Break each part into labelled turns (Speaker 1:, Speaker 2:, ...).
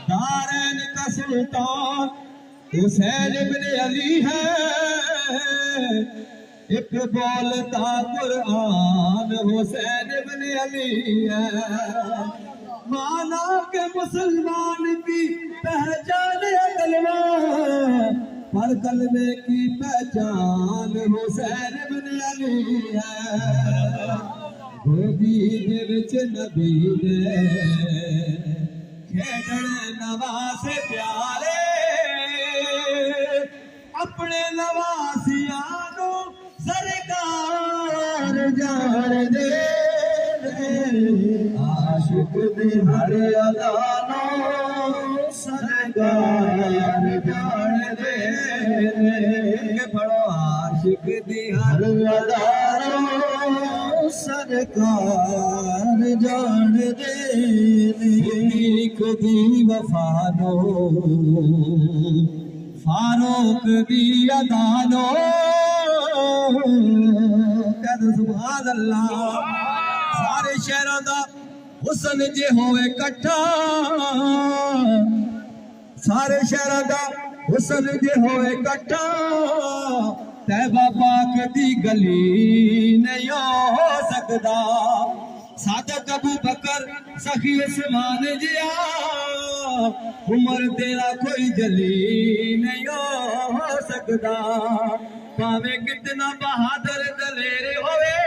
Speaker 1: دارین کا سلطان حسین ابن علی ہے، ایک بولتا قرآن حسین ابن علی ہے، مانا کہ مسلمان کی پہچان ہے کلمہ، پر کلمے کی پہچان حسین ابن علی ہے، گودی دے وچ نبی دے کھیڈن نواز پیارے، اپنے نواسیاں نو سرکار جان دے، عاشق دی ہر ادا نو سرکار جان دے، پڑھو عاشق دی ہر ادا نو سرکار جان دے، صدیق دی وفا نو فاروق دی ادا نو، کہہ سبحان اللہ، سارے شہراں دا حسن جے ہوئے کٹھا، سارے شہراں دا حسن جے ہوئے کٹھا، طیبہ پاک دی گلی نہیں ہو سکدا، صادق ابو بکر سخی عثمان جیا، عمر تیرا کوئی جلی نہیں ہو سکدا، پاوے کتنا بہادر دلیر ہوئے،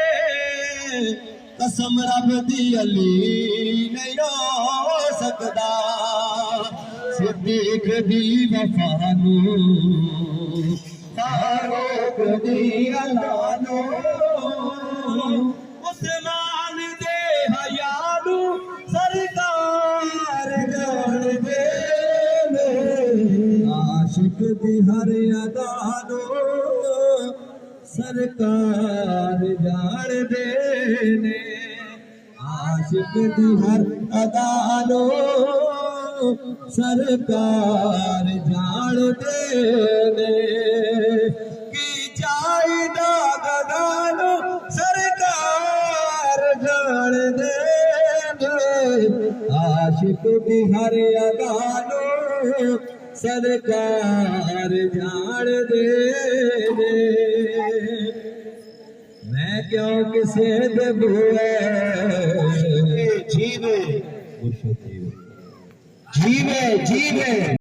Speaker 1: قسم رب دی علی نہیں ہو سکدا، صدیق دی وفا نو فاروق دی ادا نو، عثمان دے حیا نو سرکار جان دے، عاشق دی ہر ادا نو سرکار جان دے، عاشق دی ہر ادا نو سرکار جان دے، کی چاہیدا گدا نو سرکار جان دے، عاشق دی ہر ادا نو سرکار جان دے، میں کیوں کسے دے بھوئے جیوے جیوے